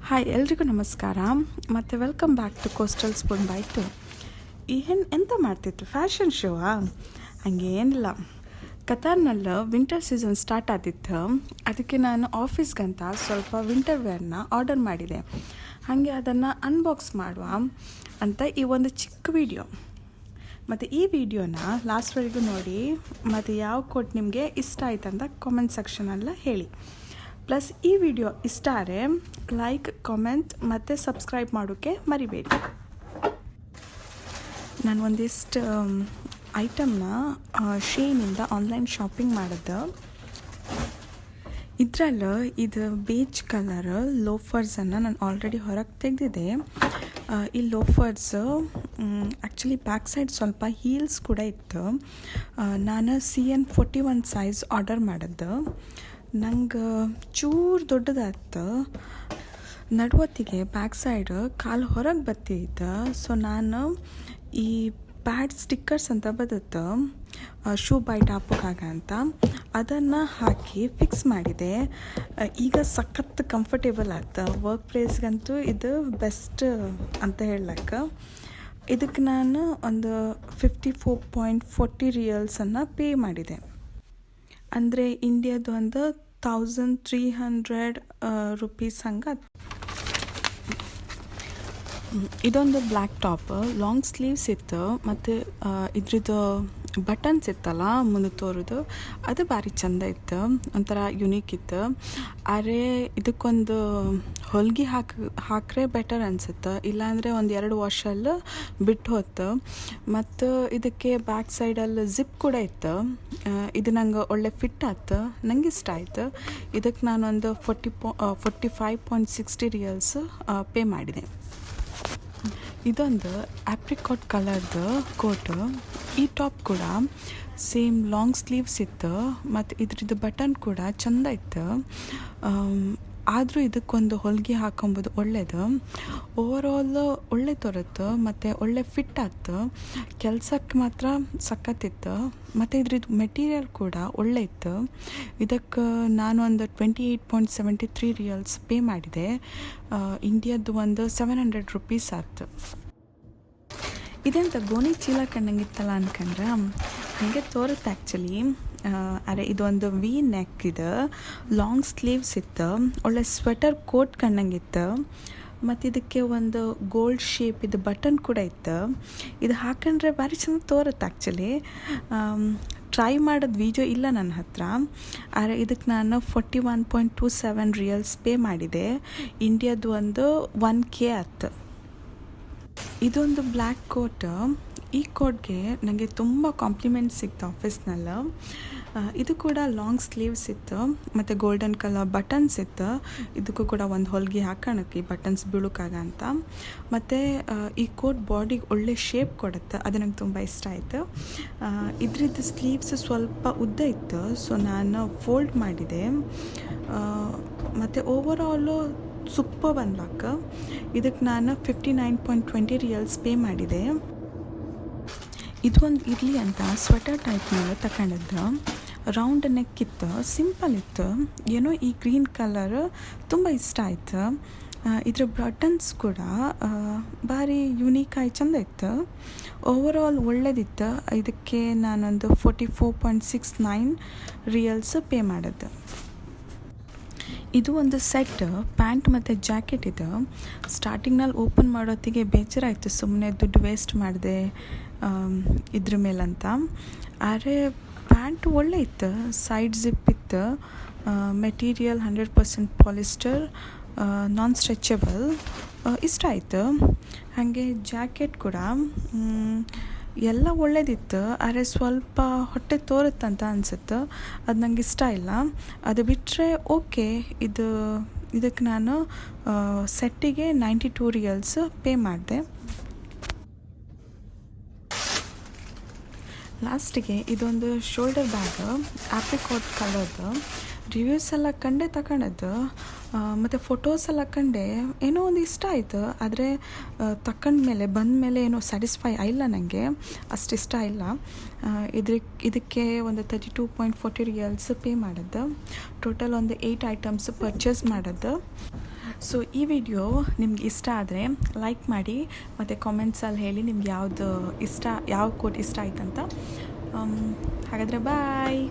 Hi ಎಲ್ರಿಗೂ ನಮಸ್ಕಾರ ಮತ್ತು welcome back to coastal spoon by two. ಈ ಹೆಣ್ಣು ಎಂತ ಮಾಡ್ತಿತ್ತು, ಫ್ಯಾಷನ್ ಶೋವಾ? ಹಂಗೇನಿಲ್ಲ. ಕತಾರ್ನಲ್ಲಿ ವಿಂಟರ್ ಸೀಸನ್ ಸ್ಟಾರ್ಟ್ ಆದಿತ್ತು. ಅದಕ್ಕೆ ನಾನು ಆಫೀಸ್ಗಂತ ಸ್ವಲ್ಪ ವಿಂಟರ್ ವೇರ್ನ ಆರ್ಡರ್ ಮಾಡಿದೆ. ಹಾಗೆ ಅದನ್ನು ಅನ್ಬಾಕ್ಸ್ ಮಾಡುವ ಅಂತ ಈ ಒಂದು ಚಿಕ್ಕ ವಿಡಿಯೋ. ಮತ್ತು ಈ ವಿಡಿಯೋನ ಲಾಸ್ಟ್ವರೆಗೂ ನೋಡಿ, ಮತ್ತು ಯಾವ ಕೋಟ್ ನಿಮಗೆ ಇಷ್ಟ ಆಯ್ತು ಅಂತ ಕಾಮೆಂಟ್ ಸೆಕ್ಷನಲ್ಲ ಹೇಳಿ. ಪ್ಲಸ್ ಈ ವಿಡಿಯೋ ಇಷ್ಟ ಆದರೆ ಲೈಕ್, ಕಾಮೆಂಟ್ ಮತ್ತು ಸಬ್ಸ್ಕ್ರೈಬ್ ಮಾಡೋಕ್ಕೆ ಮರಿಬೇಡಿ. ನಾನು ಒಂದಿಷ್ಟು ಐಟಮ್ನ ಶೇನಿಂದ ಆನ್ಲೈನ್ ಶಾಪಿಂಗ್ ಮಾಡಿದ್ದೆ. ಇದರಲ್ಲಿ ಇದು ಬೇಜ್ ಕಲರ್ ಲೋಫರ್ಸನ್ನು ನಾನು ಆಲ್ರೆಡಿ ಹೊರಗೆ ತೆಗೆದಿದ್ದೆ. ಈ ಲೋಫರ್ಸು ಆ್ಯಕ್ಚುಲಿ ಬ್ಯಾಕ್ ಸೈಡ್ ಸ್ವಲ್ಪ ಹೀಲ್ಸ್ ಕೂಡ ಇತ್ತು. ನಾನು CN41 ಸೈಜ್ ಆರ್ಡರ್ ಮಾಡಿದ್ದೆ. ನಂಗೆ ಚೂರು ದೊಡ್ಡದಾಯ್ತು. ನಡುವತ್ತಿಗೆ ಬ್ಯಾಕ್ ಸೈಡ್ ಕಾಲು ಹೊರಗೆ ಬರ್ತಿತ್ತು. ಸೊ ನಾನು ಈ ಪ್ಯಾಡ್ ಸ್ಟಿಕ್ಕರ್ಸ್ ಅಂತ ಬರುತ್ತೆ, ಶೂ ಬೈಟ್ ಹಾಕೋಕ್ಕಾಗ ಅಂತ, ಅದನ್ನು ಹಾಕಿ ಫಿಕ್ಸ್ ಮಾಡಿದೆ. ಈಗ ಸಖತ್ ಕಂಫರ್ಟೇಬಲ್ ಆಯ್ತು. ವರ್ಕ್ ಪ್ಲೇಸ್ಗಂತೂ ಇದು ಬೆಸ್ಟ್ ಅಂತ ಹೇಳಕ್ಕೆ. ಇದಕ್ಕೆ ನಾನು ಒಂದು 54.40 ರಿಯಲ್ಸನ್ನು ಪೇ ಮಾಡಿದೆ. ಅಂದರೆ ಇಂಡಿಯಾದು ಒಂದು 1300 ರುಪೀಸ್ ಹಂಗೆ. ಇದೊಂದು ಬ್ಲ್ಯಾಕ್ ಟಾಪ್, ಲಾಂಗ್ ಸ್ಲೀವ್ಸ್ ಇತ್ತು. ಮತ್ತು ಇದ್ರದ್ದು ಬಟನ್ಸ್ ಇತ್ತಲ್ಲ ಮುಂದೆ ತೋರೋದು, ಅದು ಭಾರಿ ಚೆಂದ ಇತ್ತು, ಒಂಥರ ಯುನೀಕ್ ಇತ್ತು. ಆದರೆ ಇದಕ್ಕೊಂದು ಹೊಲಿಗೆ ಹಾಕ್ರೆ ಬೆಟರ್ ಅನಿಸುತ್ತೆ, ಇಲ್ಲಾಂದರೆ ಒಂದು 2 ವಾಶಲ್ಲಿ ಬಿಟ್ಟು ಹೋಯ್ತು. ಮತ್ತು ಇದಕ್ಕೆ ಬ್ಯಾಕ್ ಸೈಡಲ್ಲಿ ಜಿಪ್ ಕೂಡ ಇತ್ತು. ಇದು ನಂಗೆ ಒಳ್ಳೆ ಫಿಟ್ ಆಯ್ತು, ನಂಗೆ ಇಷ್ಟ ಆಯಿತು. ಇದಕ್ಕೆ ನಾನೊಂದು 45.60 ರಿಯಲ್ಸ್ ಪೇ ಮಾಡಿದೆ. ಇದೊಂದು ಆಪ್ರಿಕಾಟ್ ಕಲರ್ದು ಕೋಟು. ಈ ಟಾಪ್ ಕೂಡ ಸೇಮ್ ಲಾಂಗ್ ಸ್ಲೀವ್ಸ್ ಇತ್ತು, ಮತ್ತು ಇದ್ರದ್ದು ಬಟನ್ ಕೂಡ ಚೆಂದ ಇತ್ತು. ಆದರೂ ಇದಕ್ಕೊಂದು ಹೊಲಿಗೆ ಹಾಕೊಂಬೋದು ಒಳ್ಳೆಯದು. ಓವರಾಲ್ ಒಳ್ಳೆ ತೋರುತ್ತೆ ಮತ್ತು ಒಳ್ಳೆ ಫಿಟ್ ಆಯ್ತು. ಕೆಲಸಕ್ಕೆ ಮಾತ್ರ ಸಖತ್ತಿತ್ತು. ಮತ್ತು ಇದ್ರದ್ದು ಮೆಟೀರಿಯಲ್ ಕೂಡ ಒಳ್ಳೆ ಇತ್ತು. ಇದಕ್ಕೆ ನಾನು ಒಂದು 28.73 ರಿಯಲ್ಸ್ ಪೇ ಮಾಡಿದೆ. ಇಂಡಿಯಾದ್ದು ಒಂದು 700 ರುಪೀಸ್ ಆಯ್ತು. ಇದೆಂತ ಗೋಣಿ ಚೀಲ ಕಂಡಂಗಿತ್ತಲ್ಲ ಅನ್ಕೊಂಡ್ರೆ ಹಾಗೆ ತೋರುತ್ತೆ ಆ್ಯಕ್ಚುಲಿ. ಅರೆ ಇದೊಂದು ವಿ ನೆಕ್ ಇದೆ, ಲಾಂಗ್ ಸ್ಲೀವ್ಸ್ ಇತ್ತು, ಒಳ್ಳೆ ಸ್ವೆಟರ್ ಕೋಟ್ ಕಂಡಂಗಿತ್ತು. ಮತ್ತು ಇದಕ್ಕೆ ಒಂದು ಗೋಲ್ಡ್ ಶೇಪ್ ಇದು ಬಟನ್ ಕೂಡ ಇತ್ತು. ಇದು ಹಾಕೊಂಡ್ರೆ ಭಾರಿ ಚೆಂದ ತೋರುತ್ತೆ ಆ್ಯಕ್ಚುಲಿ. ಟ್ರೈ ಮಾಡೋದು ವಿಡಿಯೋ ಇಲ್ಲ ನನ್ನ ಹತ್ರ. ಆದರೆ ಇದಕ್ಕೆ ನಾನು 41.27 ರಿಯಲ್ಸ್ ಪೇ ಮಾಡಿದೆ. ಇಂಡಿಯಾದು ಒಂದು 1K ಆಯ್ತು. ಇದೊಂದು ಬ್ಲ್ಯಾಕ್ ಕೋಟ್. ಈ ಕೋಟ್ಗೆ ನನಗೆ ತುಂಬ ಕಾಂಪ್ಲಿಮೆಂಟ್ಸ್ ಸಿಕ್ತು ಆಫೀಸ್ನಲ್ಲಿ. ಇದು ಕೂಡ ಲಾಂಗ್ ಸ್ಲೀವ್ಸ್ ಇತ್ತು ಮತ್ತು ಗೋಲ್ಡನ್ ಕಲರ್ ಬಟನ್ಸ್ ಇತ್ತು. ಇದಕ್ಕೂ ಕೂಡ ಒಂದು ಹೊಲಿಗೆ ಹಾಕೋಣಕ್ಕೆ ಬಟನ್ಸ್ ಬೀಳೋಕ್ಕಾಗ ಅಂತ. ಮತ್ತು ಈ ಕೋಟ್ ಬಾಡಿಗೆ ಒಳ್ಳೆ ಶೇಪ್ ಕೊಡುತ್ತೆ, ಅದು ನಂಗೆ ತುಂಬ ಇಷ್ಟ ಆಯಿತು. ಇದ್ರದ್ದು ಸ್ಲೀವ್ಸ್ ಸ್ವಲ್ಪ ಉದ್ದ ಇತ್ತು, ಸೊ ನಾನು ಫೋಲ್ಡ್ ಮಾಡಿದೆ. ಮತ್ತು ಓವರಾಲು ಸೂಪರ್ ಬಂದ್ಲಾಕ. ಇದಕ್ಕೆ ನಾನು 59.20 ರಿಯಲ್ಸ್ ಪೇ ಮಾಡಿದೆ. ಇದು ಒಂದು ಇರಲಿ ಅಂತ ಸ್ವೆಟರ್ ಟೈಪ್ನಲ್ಲಿ ತಗೊಂಡಿದ್ದು. ರೌಂಡ್ ನೆಕ್ ಇತ್ತು, ಸಿಂಪಲ್ ಇತ್ತು. ಏನೋ ಈ ಗ್ರೀನ್ ಕಲರ್ ತುಂಬ ಇಷ್ಟ ಆಯಿತು. ಇದ್ರ ಬಟನ್ಸ್ ಕೂಡ ಭಾರಿ ಯುನೀಕಾಗಿ ಚೆಂದ ಇತ್ತು. ಓವರಾಲ್ ಒಳ್ಳೇದಿತ್ತು. ಇದಕ್ಕೆ ನಾನೊಂದು 44.69 ರಿಯಲ್ಸ್ ಪೇ ಮಾಡಿದ್ದೆ. ಇದು ಒಂದು ಸೆಟ್ ಪ್ಯಾಂಟ್ ಮತ್ತು ಜಾಕೆಟ್ ಇದೆ. ಸ್ಟಾರ್ಟಿಂಗ್ನಲ್ಲಿ ಓಪನ್ ಮಾಡೋತ್ತಿಗೆ ಬೇಜಾರಾಯಿತು, ಸುಮ್ಮನೆ ದುಡ್ಡು ವೇಸ್ಟ್ ಮಾಡಿದೆ ಇದ್ರ ಮೇಲಂತ. ಆದರೆ ಪ್ಯಾಂಟ್ ಒಳ್ಳೆ ಇತ್ತು, ಸೈಡ್ ಜಿಪ್ ಇತ್ತು, ಮೆಟೀರಿಯಲ್ 100% ಪಾಲಿಸ್ಟರ್, ನಾನ್ ಸ್ಟ್ರೆಚಬಲ್, ಇಷ್ಟ ಆಯಿತು. ಹಾಗೆ ಜಾಕೆಟ್ ಕೂಡ ಎಲ್ಲ ಒಳ್ಳೇದಿತ್ತು. ಆದರೆ ಸ್ವಲ್ಪ ಹೊಟ್ಟೆ ತೋರುತ್ತಂತ ಅನಿಸುತ್ತೆ, ಅದು ನಂಗೆ ಇಷ್ಟ ಇಲ್ಲ. ಅದು ಬಿಟ್ಟರೆ ಓಕೆ. ಇದಕ್ಕೆ ನಾನು ಸೆಟ್ಟಿಗೆ 92 ರಿಯಲ್ಸ್ ಪೇ ಮಾಡಿದೆ. ಲಾಸ್ಟಿಗೆ ಇದೊಂದು ಶೋಲ್ಡರ್ ಬ್ಯಾಗ್, ಆಪ್ರಿಕಾಟ್ ಕಲರ್ದು. ರಿವ್ಯೂಸ್ ಎಲ್ಲ ಕಂಡೆ ತಗೊಂಡದ್ದು, ಮತ್ತು ಫೋಟೋಸ್ ಎಲ್ಲ ಕಂಡೆ ಏನೋ ಒಂದು ಇಷ್ಟ ಆಯಿತು. ಆದರೆ ತಗೊಂಡ್ಮೇಲೆ ಬಂದಮೇಲೆ ಏನೋ ಸ್ಯಾಟಿಸ್ಫೈ ಆಗಿಲ್ಲ, ನನಗೆ ಅಷ್ಟು ಇಷ್ಟ ಇಲ್ಲ. ಇದಕ್ಕೆ ಒಂದು 32.40 ರಿಯಲ್ಸ್ ಪೇ ಮಾಡಿದ್ದು. ಟೋಟಲ್ ಒಂದು 8 ಐಟಮ್ಸ್ ಪರ್ಚೇಸ್ ಮಾಡಿದ್ದು. ಸೊ ಈ ವಿಡಿಯೋ ನಿಮ್ಗೆ ಇಷ್ಟ ಆದರೆ ಲೈಕ್ ಮಾಡಿ ಮತ್ತು ಕಾಮೆಂಟ್ಸಲ್ಲಿ ಹೇಳಿ ನಿಮ್ಗೆ ಯಾವುದು ಇಷ್ಟ, ಯಾವ ಕೋಟ್ ಇಷ್ಟ ಆಯ್ತಂತ. ಹಾಗಾದರೆ ಬಾಯ್.